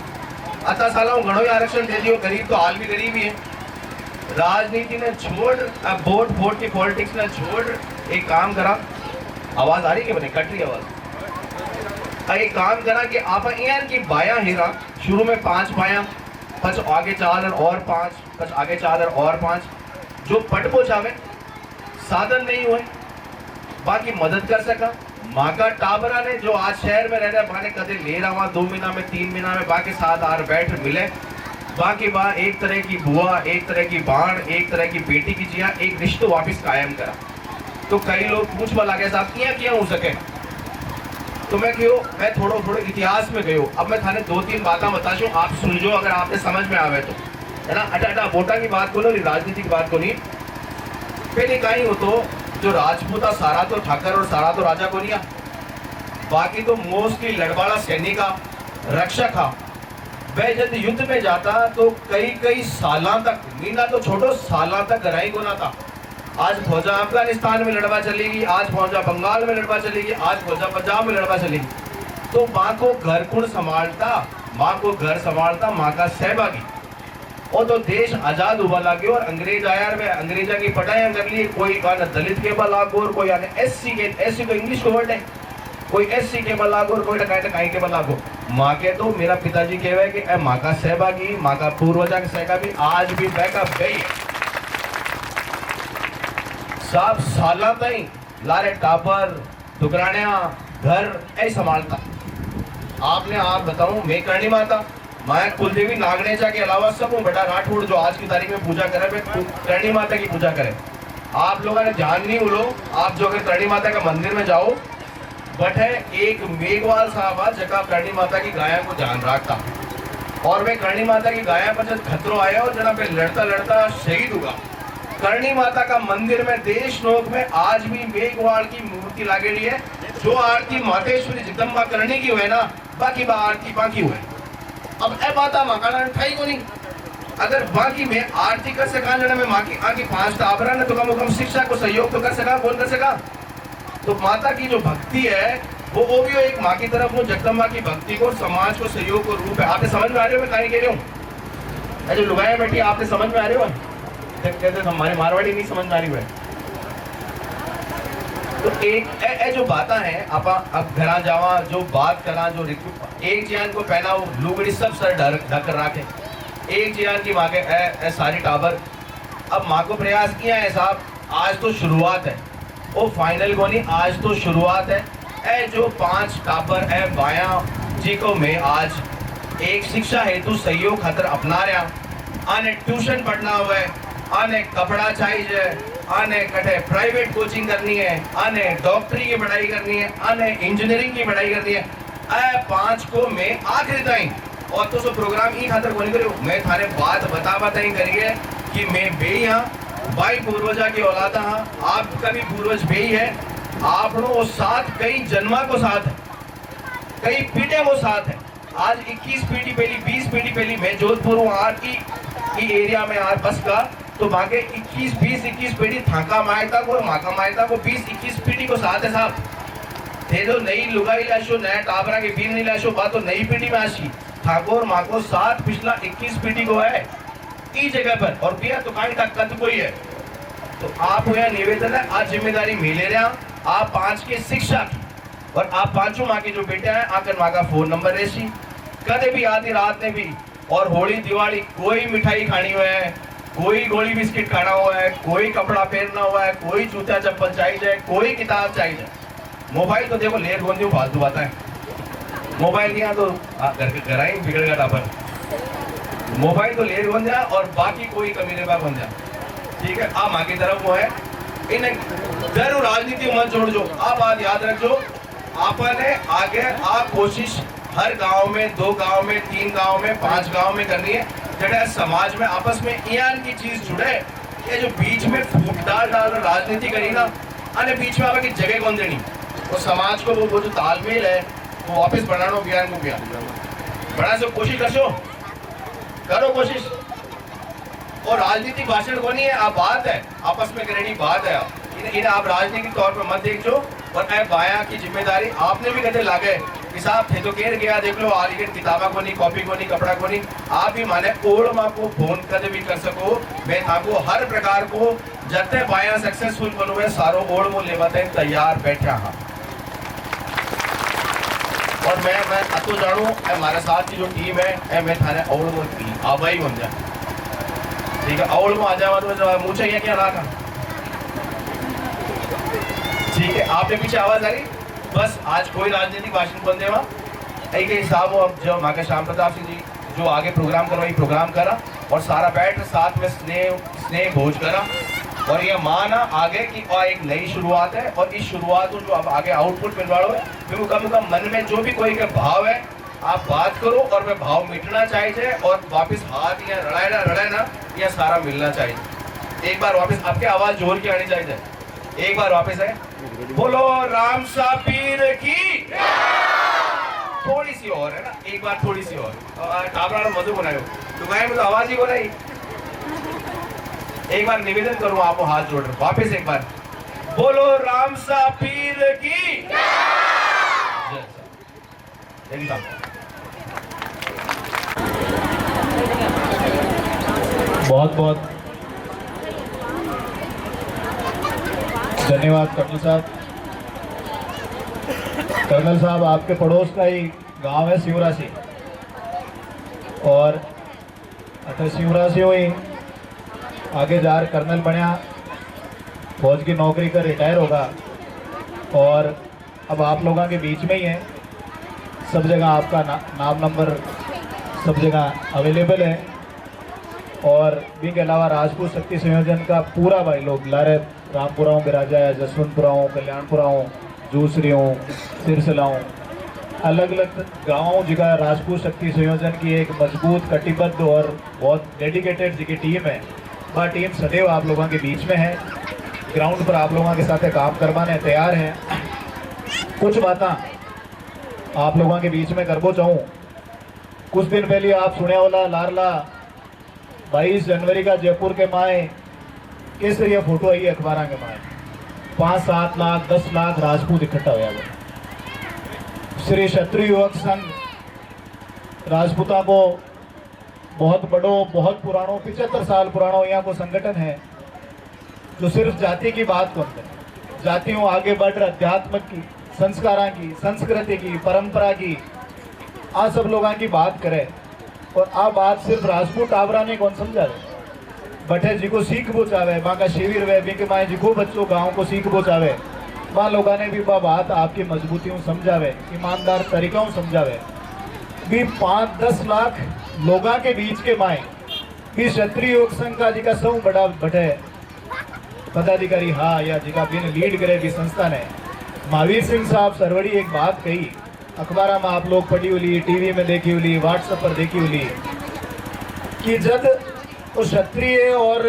अता साला घणो ही आरक्षण दे दियो, गरीब तो हाल भी गरीब ही है। राजनीति ने छोड़ अब वोट की पॉलिटिक्स ने छोड़ एक काम करा। आवाज आ रही है बने कट रही आवाज। एक काम करा कि आप यार की बाया हीरा शुरू में 5 बाया पच आगे 4 और 5 पच आगे 4 और 5 जो पट पहुंचावे साधन नहीं हुए बाकी मदद कर सका। माँ का टाबरा ने जो आज शहर में रह रहे बाने कदे ले रहा 2 महीना में 3 महीना में बाकी 7 आर बैठ मिले। बाकी बात एक तरह की बुआ, एक तरह की बाण, एक तरह की बेटी की जिया एक रिश्तो वापिस कायम करा। तो कई लोग पूछवा लगे साहब क्या हो सके। तो मैं थोड़ो इतिहास में गयो। अब मैं थाने 2-3 बातें बताशू, आप सुन जो अगर आपने समझ में आवे तो, है ना। अटा वोटा की बात को नहीं, राजनीति की बात को नहीं। पहले कहीं हो तो जो राजपूता सारा तो ठाकर और सारा तो राजा को नहीं, बाकी तो मोस्टली लड़वाड़ा सैनिक रक्षक हा। वह जब युद्ध में जाता तो कई सालों तक, महीना तो छोटो सालों तक गराई को ना था। आज फौजा अफगानिस्तान में लड़वा चलेगी, आज फौजा बंगाल में लड़वा चलेगी, आज फौजा पंजाब में लड़वा चलेगी। तो माँ को घर कौन संभालता, माँ को घर संभालता माँ का सहभागी। और तो देश आजाद हुआ लगे और अंग्रेज आया में अंग्रेजा की पढ़ाई कर ली। कोई दलित के बल लागो और कोई एससी को इंग्लिश को वर्ड है, कोई एससी के बल लागो और कोई टकाई के बल लागो। माँ के तो मेरा पिताजी कहवे कि माँ का सहभागी, माँ का पूर्वजा का सहभागी आज भी बैकअप गई सब साला तई लारे टापर दुकरानिया घर ऐ संभालता। आपने आप बताऊं मैं करनी माता माया कुलदेवी नागनेचा के अलावा सब बड़ा राठौड़ जो आज की तारीख में पूजा करे करणी माता की पूजा करे। आप लोगों ने ध्यान नहीं उलो, आप जो अगर करणी माता का मंदिर में जाओ बट है एक मेघवाल साहब जगह करणी माता की गाया को ध्यान रखता। और वे करणी माता की गाया पर जब खतरो आया और जना पे लड़ता शहीद हुआ। करणी माता का मंदिर में देश लोक में आज भी मेघवाल की मूर्ति लागेली है। जो आरती मातेश्वरी जगदम्बा करने की हुए ना बाकी आरती बाकी हुए। अब ए बात मकान ठाई को नहीं अगर बाकी में आर्थिक कर सका जरा मैं माँ की आगे 5 टाबरा ना तो कम शिक्षा को सहयोग तो कर सका, कौन कर सका? तो माता की जो भक्ति है वो भी एक माँ की तरफ वो जगदम्बा की भक्ति को समाज को सहयोग को रूप है। आपने समझ में आ रहे हो मैं कहीं कह रही हूँ? जो लुगाया बैठी आपने समझ में आ रहे हो? कहते हमारे मारवाड़ी नहीं समझ में आ रही है। तो एक जो बात है आप अब घरा जावा जो बात करा जो एक जियान को पहना वो लुगड़ी सब सर ढक कर रखे, एक जियान की माँ के सारी टाबर। अब माँ को प्रयास किया है साहब, आज तो शुरुआत है, वो फाइनल को नहीं, आज तो शुरुआत है। जो 5 टाबर है बाया जी को मैं आज एक शिक्षा हेतु सहयोग खातर अपना रहा। आने ट्यूशन पढ़ना हुआ है, आने कपड़ा चाहिए, आने कटे प्राइवेट कोचिंग करनी है, आने डॉक्टरी की पढ़ाई करनी है, आने इंजीनियरिंग की पढ़ाई करनी है। 5 को मैं आखिरी ताई और तो सो प्रोग्राम ही खातर कोनी करो। मैं थाने बात बता ही करिए कि मैं बे यहाँ भाई पूर्वजा की औलाद हाँ, आपका भी पूर्वज बे ही है, आपनों साथ कई जन्मा को साथ है, कई पीढ़ियों को साथ है। आज 21 पीढ़ी पहली 20 पीढ़ी पहली मैं जोधपुर हूँ आर की एरिया में आर बस का, तो बाकी 21 पीढ़ी थाका मायता को और माका मायता को 20-21 पीढ़ी को साथ है साहब। थे जो नई लुगाई लाशो नया टाबरा के बीन नहीं लाशो बात तो नई पीढ़ी में आशी ठाकुर माँ को साथ पिछला 21 पीढ़ी को है इस जगह पर और पिया तो कान का कद कोई है। तो आप यहाँ निवेदन है आज जिम्मेदारी मिले रहा आप 5 के शिक्षा की और आप 5 माँ के जो बेटे हैं आकर माँ का फोन नंबर रेसी कदे भी आधी रात में भी और होली दिवाली कोई मिठाई खानी हुआ है, कोई गोली बिस्किट खाना हुआ है, कोई कपड़ा पहनना हुआ है, कोई जूता चप्पल चाहिए, कोई किताब चाहिए। मोबाइल तो देखो लेर गोंदी फालतू बात है, मोबाइल दिया तो घर ही बिगड़ गया टापर, मोबाइल तो लेर बन जा और बाकी कोई कमीने का बन जा। ठीक है आप माँ की तरफ वो है इन्हें जरूर राजनीति मत जोड़ जो। आप बात याद रखो आपने आगे आप कोशिश हर गांव में 2 गांव में 3 गांव में 5 गांव में करनी है जड़ा समाज में आपस में ईयान की चीज जुड़े। ये जो बीच में फूट डाल राजनीति करी ना अने बीच में आपकी जगह कौन देनी वो समाज को वो जो तालमेल है वो वापस बनाना अभियान को बड़ा से कोशिश करो कोशिश। और राजनीतिक भाषण को नहीं है आप बात है आपस में करनी बात है इन्हें आप राजनीतिक तौर पर मत देख जो और बाया की जिम्मेदारी आपने भी कदे लागे कि साहब थे तो केर गया देख लो आलिगढ़ किताबा को नहीं कॉपी को नहीं कपड़ा को नहीं आप भी माने ओड़ माँ को फोन कदे भी कर सको। मैं थाको हर प्रकार को जते बाया सक्सेसफुल बनो है सारो ओड़ मो लेवाते तैयार बैठा हाँ। और मैं अतो जानू हमारे साथ की जो टीम है मैं थाने ओड़ मो आवाई बन जाए ठीक है और में आ जावा तो मुझे क्या रहा ठीक है आपने पीछे आवाज आ रही बस आज कोई राजनीतिक भाषण बन देवा एक हिसाब अब जो माँ श्याम प्रताप सिंह जी जो आगे प्रोग्राम करवाई प्रोग्राम करा और सारा बैठ साथ में स्नेह भोज करा और ये माना आगे की और एक नई शुरुआत है और इस शुरुआत को जो अब आगे आउटपुट मिलवाड़ो है फिर कम मन में जो भी कोई का भाव है आप बात करो और वह भाव मिटना चाहिए और वापस हाथ या रड़ाए ना यह सारा मिलना चाहिए। एक बार वापस आपके आवाज जोर की आनी चाहिए एक बार वापस है बोलो राम सा पीर की थोड़ी सी और है ना एक बार थोड़ी सी और टाबरा मधु बनायो तो गाय में तो आवाज ही हो रही एक बार निवेदन करूं आपको हाथ जोड़ वापस एक बार बोलो राम सा पीर की बहुत बहुत धन्यवाद कर्नल साहब। कर्नल साहब आपके पड़ोस का ही गांव है शिवरासी और अतः शिवरासी हुई आगे जार कर्नल बनया फौज की नौकरी कर रिटायर होगा और अब आप लोगों के बीच में ही है सब जगह आपका नाम नंबर सब जगह अवेलेबल है और भी के अलावा राजपूत शक्ति संयोजन का पूरा भाई लोग लारे रामपुरा हूँ बिराजा है जसवंतपुरा हूँ कल्याणपुरा हूँ जूसरी हूँ सिरसिला हूँ अलग अलग गाँव जगह राजपूत शक्ति संयोजन की एक मजबूत कटिबद्ध और बहुत डेडिकेटेड जी की टीम है वह टीम सदैव आप लोगों के बीच में है ग्राउंड पर आप लोगों के साथ काम करवाने तैयार हैं। कुछ बातें आप लोगों के बीच में करबो चाहूँ कुछ दिन पहले आप सुने वाला लारला 22 जनवरी का जयपुर के माए केसरिया फोटो आई अखबार के माए 5-7 लाख 10 लाख राजपूत इकट्ठा होया हुआ। श्री क्षत्रिय युवक संघ राजपूता को बहुत बड़ो बहुत पुरानो 75 साल पुरानो यहाँ को संगठन है जो सिर्फ जाति की बात करते हैं। जातियों आगे बढ़ रहे अध्यात्म की, संस्कारा की, संस्कृति की, परंपरा की आ सब लोगों की बात करे। और आ बात सिर्फ राजपूत टावरा ने कौन समझा रहे बटे जिको सीख पहुँचावे वहाँ का शिविर वे भी के माए जिको बच्चों गाँव को सीख पहुँचावे वहाँ लोगों ने भी वह बात आपकी मजबूतियों समझावे, ईमानदार तरीकों समझावे भी 5-10 लाख लोगों के बीच के माए भी क्षत्रिय योग संघ का जी का सब बड़ा बटे पदाधिकारी हाँ या जी का बिन लीड करे भी संस्था ने महावीर सिंह साहब सरवड़ी एक बात कही अखबार में आप लोग पढ़ी हुई, टीवी में देखी हुई, व्हाट्सएप पर देखी हुई कि जब वो क्षत्रिय और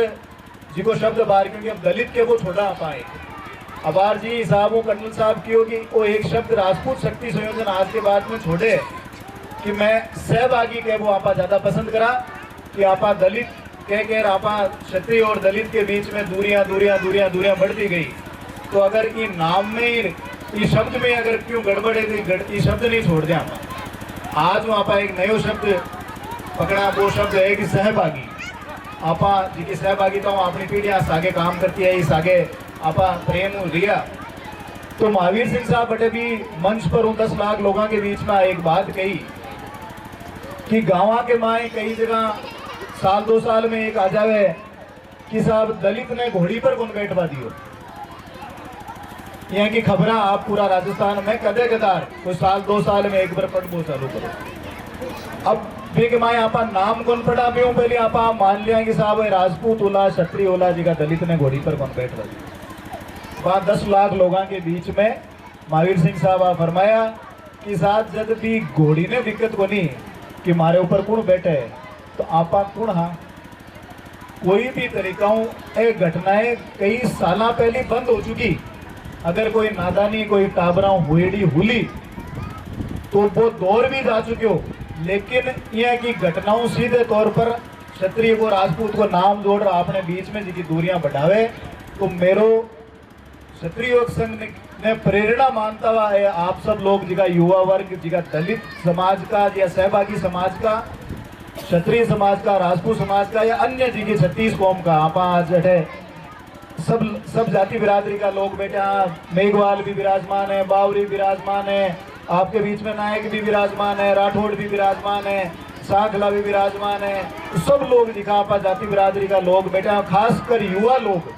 जिको शब्द बार क्योंकि अब दलित के वो छोड़ा आ पाए अबार जी साहब वो कर्नल साहब की होगी वो एक शब्द राजपूत शक्ति संयोजन आज के बाद में छोड़े कि मैं सहभागी के वो आपा ज़्यादा पसंद करा कि आपा दलित कह आपा क्षत्रिय और दलित के बीच में दूरियां बढ़ती गई। तो अगर ये नाम में ये शब्द में अगर क्यों गड़बड़ है तो ये शब्द नहीं छोड़ दिया आज वहाँ पर एक नयो शब्द पकड़ा वो शब्द है कि सहभागी आपा जी की सहभागिता अपनी पीढ़ियाँ सागे काम करती है इस आगे आपा प्रेम रिया। तो महावीर सिंह साहब बटे भी मंच पर 10 लाख लोगों के बीच में एक बात कही कि गाँव के माए कई जगह साल 2 साल में एक आ जावे कि साहब दलित ने घोड़ी पर कौन बैठवा दियो। यहाँ की खबर आप पूरा राजस्थान में कदे कदार कोई साल 2 साल में एक बार पढ़बो चालू करो। अब भी माए आपा नाम कौन पढ़ा भी हूँ पहले आपा मान लिया कि साहब राजपूत ओला क्षत्रिय ओला जी का दलित ने घोड़ी पर कौन बैठवा दिया। वहाँ 10 लाख लोगों के बीच में महावीर सिंह साहब आ फरमाया कि साथ जब भी घोड़ी ने दिक्कत को नहीं कि मारे ऊपर कौन बैठे है तो आपा कौन हाँ कोई भी तरीकाओं ये घटनाएं कई साल पहले बंद हो चुकी। अगर कोई नादानी कोई टाबरा हुएड़ी हुली तो वो दौर भी जा चुके हो लेकिन यह की घटनाओं सीधे तौर पर क्षत्रिय को राजपूत को नाम जोड़ रहा अपने बीच में जिनकी दूरियां बढ़ावे। तो मेरो क्षत्रिय योग संघ ने प्रेरणा मानता हुआ है आप सब लोग जिका युवा वर्ग जिका दलित समाज का या सहभागी समाज का क्षत्रिय समाज का राजपूत समाज का या अन्य जी के 36 कौम का आप आज है सब जाति बिरादरी का लोग बैठे मेघवाल भी विराजमान है, बावरी विराजमान है, आपके बीच में नायक भी विराजमान है, राठौड़ भी विराजमान है, सांखला भी विराजमान है। सब लोग दिखा आपा जाति बिरादरी का लोग बैठे खासकर युवा लोग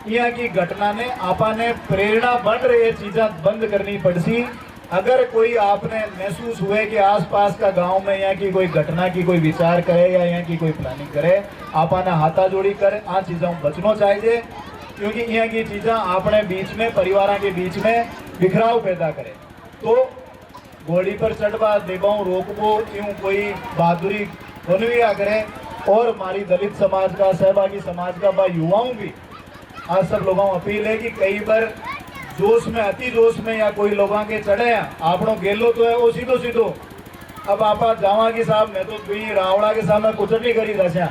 यहाँ की घटना ने आपा ने प्रेरणा बन रही चीज़ें बंद करनी पड़सी। अगर कोई आपने महसूस हुए कि आसपास का गांव में यहाँ की कोई घटना की कोई विचार करे या यहाँ की कोई प्लानिंग करे आपा ने हाथा जोड़ी कर आ चीज़ों बचना चाहिए क्योंकि यहाँ की चीज़ें अपने बीच में परिवारों के बीच में बिखराव पैदा करे। तो घोड़ी पर चढ़वा देवाओं रोकबो यूँ कोई बहादुरी बनविया करे। और हमारी दलित समाज का सहभागी समाज का बा युवाओं भी आज सब लोगों अपील है कि कई बार जोश में अति जोश में या कोई लोगों के चढ़े हैं आपनों गेलो तो है वो सीधो सीधो अब आप जावा की साहब मैं तो भी रावड़ा के सामने कुछ नहीं करी दसा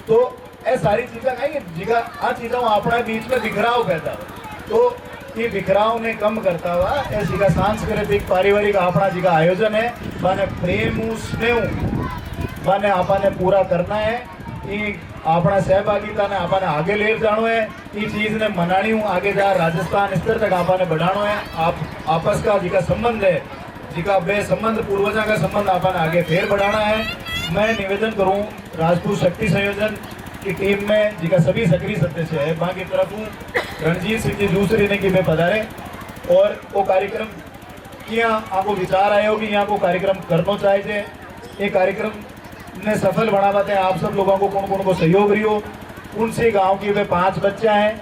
तो ये सारी चीज़ें कहीं जिगा आ चीज़ों अपना बीच में बिखराव पैदा हो। तो ये बिखराव ने कम करता हुआ ऐसी का सांस्कृतिक पारिवारिक अपना जी का आयोजन है माने प्रेम स्नेह माने आपने पूरा करना है। ये अपना सहभागिता ने आपने आगे ले जानो है ये चीज़ ने मनानी हूँ आगे जा राजस्थान स्तर तक आपने बढ़ाना है। आप आपस का जिका संबंध है जिका बे संबंध पूर्वजा का संबंध आपने आगे फिर बढ़ाना है। मैं निवेदन करूँ राजपूत शक्ति संयोजन की टीम में जिका सभी सक्रिय सदस्य है वहाँ की तरफ हूँ रणजीत सिंह जी दूसरी ने कि मैं पधारे और वो कार्यक्रम यहाँ आपको विचार आए हो कि यहाँ को कार्यक्रम करना चाहिए। ये कार्यक्रम ने सफल बना पाते हैं आप सब लोगों को कौन कौन को सहयोग रही हो उनसे गांव की वे 5 बच्चा हैं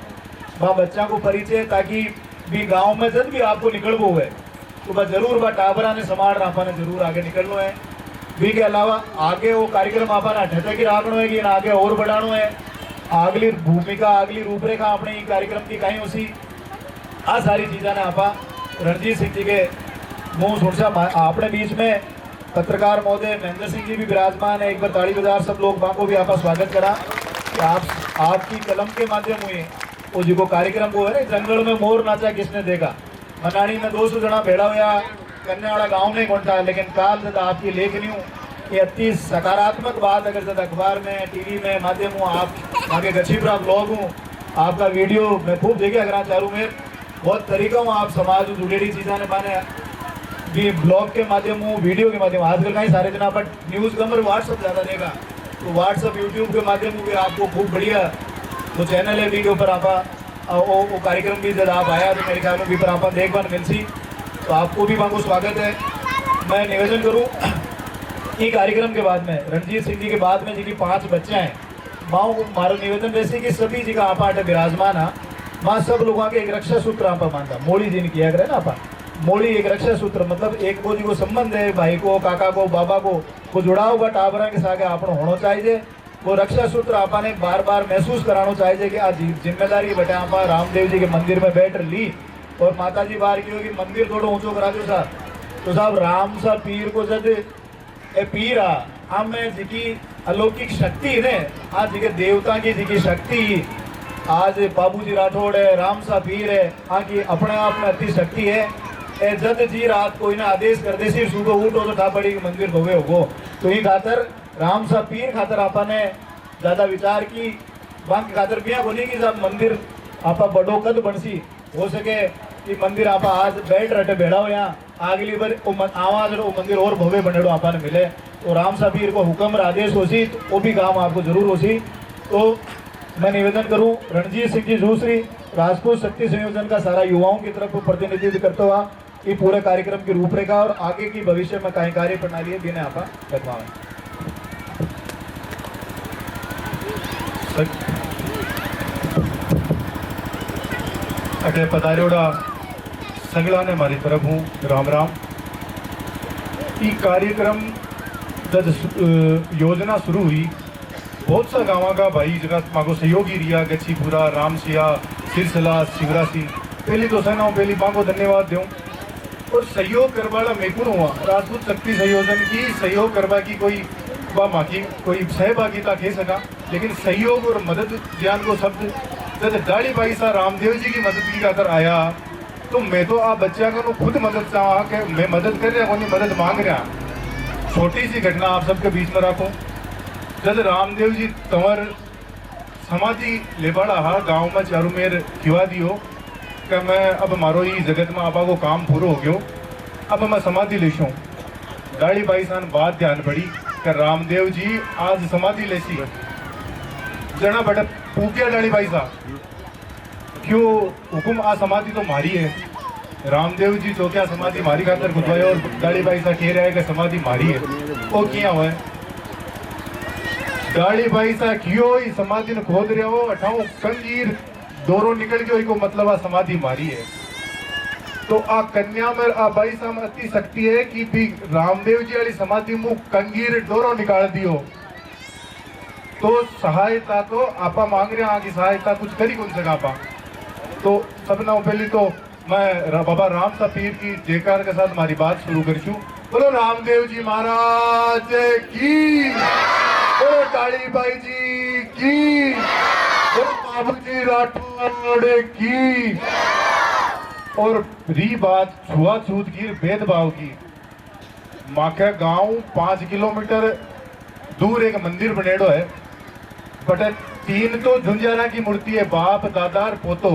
वह बच्चा को परिचय ताकि भी गांव में जब भी आपको निकलना हुए तो वह जरूर वह टाबरा ने समाड़ आपा ने जरूर आगे निकलना है। भी के अलावा आगे वो कार्यक्रम आपा ने ठहर की राखना है कि आगे और बढ़ाना है। अगली भूमिका अगली रूपरेखा अपने ये कार्यक्रम की कहीं उसी आ सारी चीज़ें ने आपा रणजीत सिंह जी के मुँह सुनसा अपने बीच में पत्रकार महोदय महेंद्र सिंह जी भी विराजमान है। एक बार ताड़ी बजार सब लोग बाको भी आपका स्वागत करा कि आपकी कलम के माध्यम हुए वो जो कार्यक्रम को है ना, जंगल में मोर नाचा किसने देखा, मनानी में 200 जना भेड़ा हुआ, करने वाला गाँव नहीं कौनता, लेकिन काल जब आपकी लेखनी हूँ ये अति सकारात्मक बात, अगर जब अखबार में टीवी में माध्यम हूँ, आप आगे गच्छीपुरा ब्लॉग हूँ, आपका वीडियो मैं खूब देखे अगर चारों में बहुत तरीका हूँ, आप समाज जुड़ेड़ी चीज़ा ने माने भी ब्लॉग के माध्यम हूँ, वीडियो के माध्यम आजकल का ही सारे दिन पर न्यूज़ नंबर व्हाट्सअप ज़्यादा देगा, तो व्हाट्सअप यूट्यूब के माध्यम भी आपको खूब बढ़िया वो चैनल है वीडियो पर आप वो कार्यक्रम भी जब आप आया तो मेरे ख्याल में भी पर आप देख पान मिल सी, तो आपको भी वहाँ को स्वागत है। मैं निवेदन करूँ ये कार्यक्रम के बाद में रणजीत सिंह जी के बाद में जिनकी 5 बच्चे हैं, माँ को मारो निवेदन वैसे कि सभी जी का आप विराजमान है, माँ सब लोगों के एक रक्षा सूत्र आप मानता मोड़ी जी ने किया करे ना आप मोड़ी एक रक्षा सूत्र मतलब एक वो जी को संबंध है भाई को काका को बाबा को वो जुड़ा हुआ टाबरा के साथ आप होना चाहिए, वो रक्षा सूत्र आपने बार बार महसूस कराना चाहिए कि आज जिम्मेदारी बटे आप रामदेव जी के मंदिर में बैठ ली और माता जी बाहर की होगी मंदिर थोड़ा ऊंचो करा दो साहब, तो साहब राम सा पीर को जब ए पीर आ में जी अलौकिक शक्ति है आज जी देवता की जी शक्ति, आज बाबूजी राठौड़ है, राम सा पीर है, हाँ की अपने आप में अति शक्ति है। ए जद जी रात को इन्हें आदेश कर दे सिर्फ सुबह उठो तो ठापड़ी के मंदिर भवे होगो, तो ये खातर राम सा पीर खातर आपने ज़्यादा विचार की बाकी खातर बिया बोली कि जब मंदिर आप बड़ो कद बनसी हो सके कि मंदिर आप आज बैठ रटे बैठा हो यहाँ अगली बार आवाज वो मंदिर और भव्य बनेड़ो आपने मिले, तो राम सा पीर को हुक्म आदेश हो सी तो वो भी काम आपको जरूर हो सी। तो मैं निवेदन करूं रणजीत सिंह जी दूसरी राजपूत शक्ति संयोजन का सारा युवाओं की तरफ प्रतिनिधित्व करता हुआ ये पूरे कार्यक्रम की रूपरेखा और आगे की भविष्य में कई कार्य प्रणाली है बिना आप रखवाएं। अटे पधारियोड़ा संगला ने हमारी तरफ हूँ राम राम। ये कार्यक्रम जब योजना शुरू हुई बहुत सा गाँव का भाई जगह मांगो सहयोगी रिया गच्छीपुरा रामसिया सिरसला शिवरासी पहली तो सेना पहली माँ को धन्यवाद दूँ और सहयोग करवाड़ा मेकुन हुआ राजपूत शक्ति संयोजन की सहयोग करवा की कोई माँ की कोई सहभागिता कह सका, लेकिन सहयोग और मदद ज्ञान को शब्द जब डाली भाई सा रामदेव जी की मदद की खातर आया तो मैं तो आप बच्चा को खुद मदद चाहा कि मैं मदद कर रहा कोई मदद मांग रहा। छोटी सी घटना आप सबके बीच में रखूं, जब रामदेव जी तंवर समाधि लेबाड़ा हा गाँव में चारू मेर खिवा दियो कि मैं अब मारो ही जगत में आपा को काम पूरा हो गयो, अब मैं समाधि लेशूँ। डाली भाई सान बात ध्यान पड़ी कि रामदेव जी आज समाधि लेसी जना बड़े पूक्या डाली भाई साहब क्यों हुकुम आ समाधि तो मारी है, रामदेव जी तो क्या समाधि मारी खातर खुदवाए और डाली भाई साहब कह रहा है कि समाधि मारी है, वो किया हुआ है डाली भाई साहब क्यों ही समाधि ने खोद रहे हो अठाऊ कंगीर दोरों निकल गयो को मतलब आ समाधि मारी है। तो आ कन्या में आ भाई साहब अति शक्ति है कि भी रामदेव जी वाली समाधि मुँह कंगीर डोरों निकाल दियो, तो सहायता तो आपा मांग रहे हैं की सहायता कुछ करी कौन सका आपा। तो सबना पहले तो मैं बाबा राम सा पीर की जयकार के साथ हमारी बात शुरू करूँ। बोलो रामदेव जी महाराज की, बोलो काली बाई जी की, बोलो बाबू जी राठौड़ की। और रही बात छुआछूत की भेदभाव की, माके गांव 5 किलोमीटर दूर एक मंदिर बनेड़ो है, बट 3 तो झुंझारा की मूर्ति है, बाप दादा और पोतो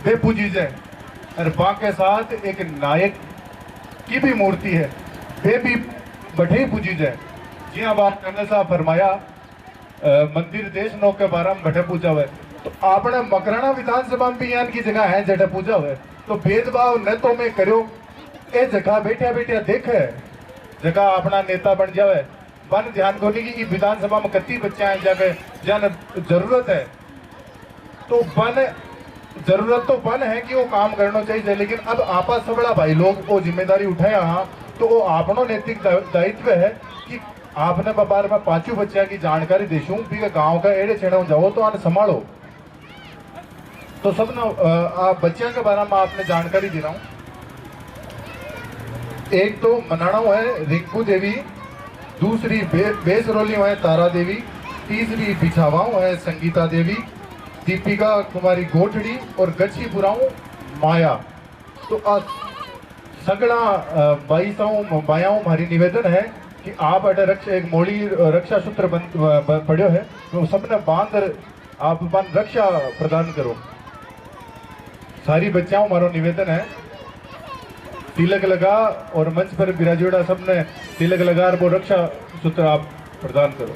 वे पूजी जाए, और बाके साथ एक नायक की भी मूर्ति है वे भी बठे ही पूजी जाए। जी हाँ बात करने साहब फरमाया मंदिर देश नौ के बारे में बठे पूजा हुए, तो आपने मकराना विधानसभा में भी यहाँ की जगह है जठे पूजा हुए, तो भेदभाव न तो मैं करो ए जगह बैठा बैठा देखे जगह अपना नेता बन जावे, बन ध्यान को नहीं कि विधानसभा में कत्ती बच्चे हैं जाके जन जरूरत है, तो बन जरूरत तो बन है कि वो काम करना चाहिए, लेकिन अब आपा सबड़ा भाई लोग वो जिम्मेदारी उठाया हाँ, तो वो आपनो नैतिक दायित्व है कि आपने बार में 5 बच्चा की जानकारी देशूं भी गांव का एड़े छेड़ो जाओ तो आने संभालो, तो सब ना आप बच्चों के बारे में आपने जानकारी दे रहा हूँ। एक तो मनाणो है रिंकू देवी, दूसरी बेसरोलियों है तारा देवी, तीसरी बिछावाओं है संगीता देवी, दीपिका कुमारी गोठड़ी और गच्छीपुराओं माया। तो सगड़ा बायाओं हमारी निवेदन है कि आप अटे रक्षा एक मोड़ी रक्षा सूत्र पड़ो है तो सबने बांध आप रक्षा प्रदान करो। सारी बच्चाओं हमारा निवेदन है तिलक लगा और मंच पर विराजोड़ा सबने तिलक लगा और वो रक्षा सूत्र आप प्रदान करो।